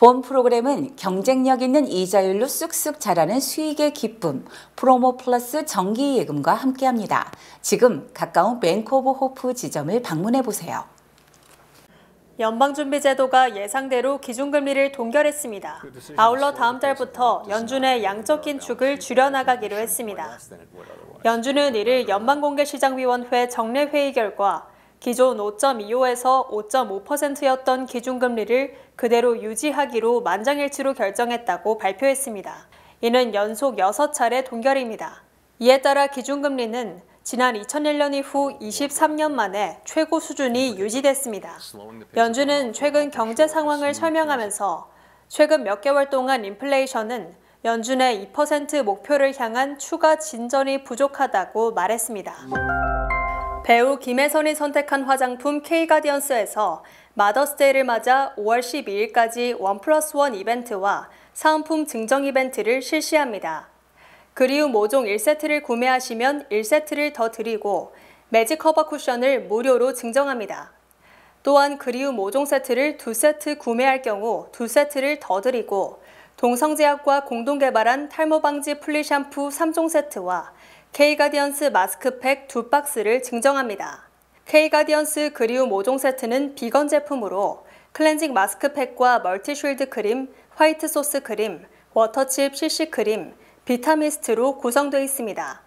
본 프로그램은 경쟁력 있는 이자율로 쑥쑥 자라는 수익의 기쁨, 프로모 플러스 정기예금과 함께합니다. 지금 가까운 뱅크 오브 호프 지점을 방문해 보세요. 연방준비제도가 예상대로 기준금리를 동결했습니다. 아울러 다음 달부터 연준의 양적 긴축을 줄여나가기로 했습니다. 연준은 이를 연방공개시장위원회 정례회의 결과 기존 5.25에서 5.5%였던 기준금리를 그대로 유지하기로 만장일치로 결정했다고 발표했습니다. 이는 연속 6차례 동결입니다. 이에 따라 기준금리는 지난 2001년 이후 23년 만에 최고 수준이 유지됐습니다. 연준은 최근 경제 상황을 설명하면서 최근 몇 개월 동안 인플레이션은 연준의 2% 목표를 향한 추가 진전이 부족하다고 말했습니다. 배우 김혜선이 선택한 화장품 K가디언스에서 마더스데이를 맞아 5월 12일까지 1+1 이벤트와 사은품 증정 이벤트를 실시합니다. 그리움 5종 1세트를 구매하시면 1세트를 더 드리고 매직 커버 쿠션을 무료로 증정합니다. 또한 그리움 5종 세트를 2세트 구매할 경우 2세트를 더 드리고 동성제약과 공동 개발한 탈모 방지 플리 샴푸 3종 세트와 K가디언스 마스크팩 2박스를 증정합니다. K가디언스 그리움 5종 세트는 비건 제품으로 클렌징 마스크팩과 멀티쉴드 크림, 화이트 소스 크림, 워터칩 CC 크림, 비타미스트로 구성되어 있습니다.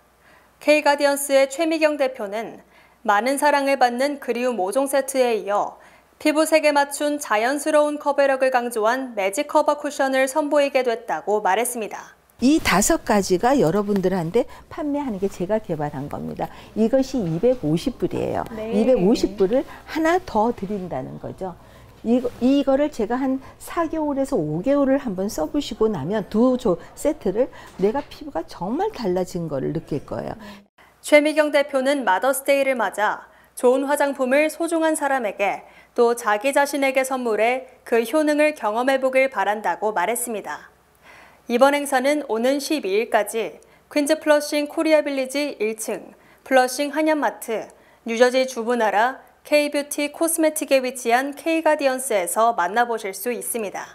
K가디언스의 최미경 대표는 많은 사랑을 받는 그리움 5종 세트에 이어 피부색에 맞춘 자연스러운 커버력을 강조한 매직 커버 쿠션을 선보이게 됐다고 말했습니다. 이 5가지가 여러분들한테 판매하는 게 제가 개발한 겁니다. 이것이 250불이에요. 네. 250불을 하나 더 드린다는 거죠. 이거를 제가 한 4개월에서 5개월을 한번 써보시고 나면 두 세트를 내가 피부가 정말 달라진 거를 느낄 거예요. 최미경 대표는 마더스데이를 맞아 좋은 화장품을 소중한 사람에게 또 자기 자신에게 선물해 그 효능을 경험해보길 바란다고 말했습니다. 이번 행사는 오는 12일까지 퀸즈 플러싱 코리아 빌리지 1층, 플러싱 한양마트, 뉴저지 주부나라, K뷰티 코스메틱에 위치한 K가디언스에서 만나보실 수 있습니다.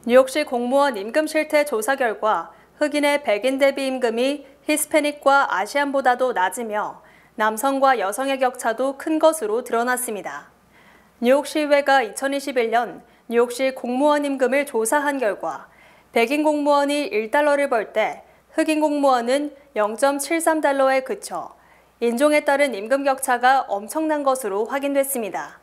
뉴욕시 공무원 임금 실태 조사 결과 흑인의 백인 대비 임금이 히스패닉과 아시안보다도 낮으며 남성과 여성의 격차도 큰 것으로 드러났습니다. 뉴욕시의회가 2021년 뉴욕시 공무원 임금을 조사한 결과 백인 공무원이 1달러를 벌 때 흑인 공무원은 0.73달러에 그쳐 인종에 따른 임금 격차가 엄청난 것으로 확인됐습니다.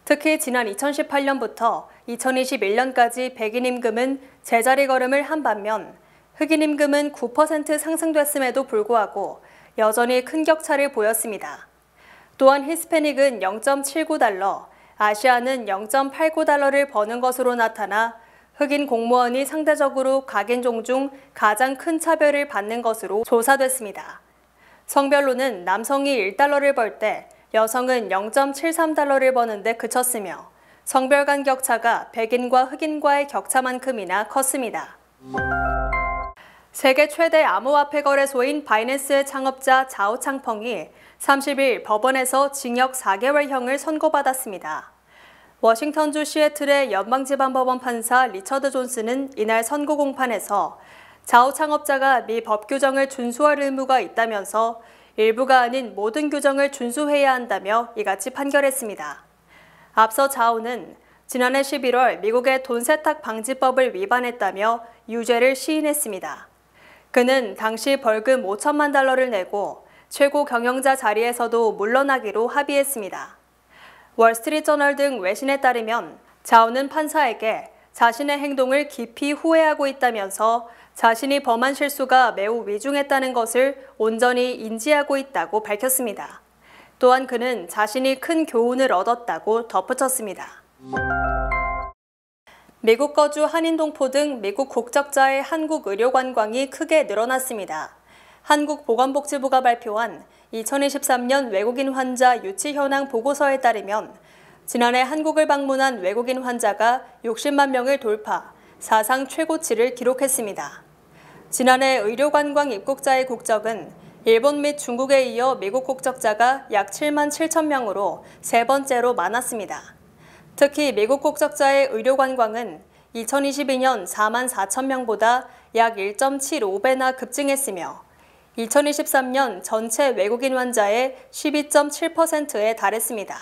특히 지난 2018년부터 2021년까지 백인 임금은 제자리 걸음을 한 반면 흑인 임금은 9% 상승됐음에도 불구하고 여전히 큰 격차를 보였습니다. 또한 히스패닉은 0.79달러, 아시아는 0.89달러를 버는 것으로 나타나 흑인 공무원이 상대적으로 각인종 중 가장 큰 차별을 받는 것으로 조사됐습니다. 성별로는 남성이 1달러를 벌 때 여성은 0.73달러를 버는데 그쳤으며 성별 간 격차가 백인과 흑인과의 격차만큼이나 컸습니다. 세계 최대 암호화폐 거래소인 바이낸스의 창업자 자오 창펑이 30일 법원에서 징역 4개월형을 선고받았습니다. 워싱턴주 시애틀의 연방지방법원 판사 리처드 존슨은 이날 선고 공판에서 자오 창업자가 미 법 규정을 준수할 의무가 있다면서 일부가 아닌 모든 규정을 준수해야 한다며 이같이 판결했습니다. 앞서 자오는 지난해 11월 미국의 돈 세탁 방지법을 위반했다며 유죄를 시인했습니다. 그는 당시 벌금 5천만 달러를 내고 최고 경영자 자리에서도 물러나기로 합의했습니다. 월스트리트저널 등 외신에 따르면 자오는 판사에게 자신의 행동을 깊이 후회하고 있다면서 자신이 범한 실수가 매우 위중했다는 것을 온전히 인지하고 있다고 밝혔습니다. 또한 그는 자신이 큰 교훈을 얻었다고 덧붙였습니다. 미국 거주 한인동포 등 미국 국적자의 한국 의료 관광이 크게 늘어났습니다. 한국보건복지부가 발표한 2023년 외국인 환자 유치 현황 보고서에 따르면 지난해 한국을 방문한 외국인 환자가 60만 명을 돌파, 사상 최고치를 기록했습니다. 지난해 의료관광 입국자의 국적은 일본 및 중국에 이어 미국 국적자가 약 7만 7천 명으로 세 번째로 많았습니다. 특히 미국 국적자의 의료 관광은 2022년 4만 4천 명보다 약 1.75배나 급증했으며 2023년 전체 외국인 환자의 12.7%에 달했습니다.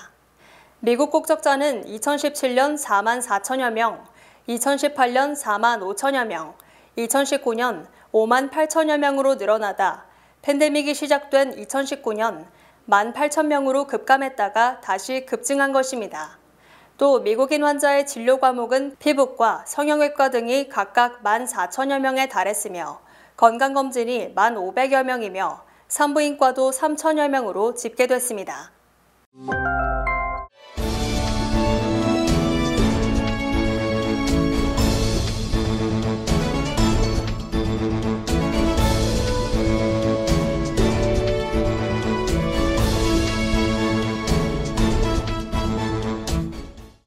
미국 국적자는 2017년 4만 4천여 명, 2018년 4만 5천여 명, 2019년 5만 8천여 명으로 늘어나다 팬데믹이 시작된 2019년 1만 8천 명으로 급감했다가 다시 급증한 것입니다. 또 미국인 환자의 진료 과목은 피부과, 성형외과 등이 각각 1만 4천여 명에 달했으며 건강검진이 1만 500여 명이며 산부인과도 3천여 명으로 집계됐습니다.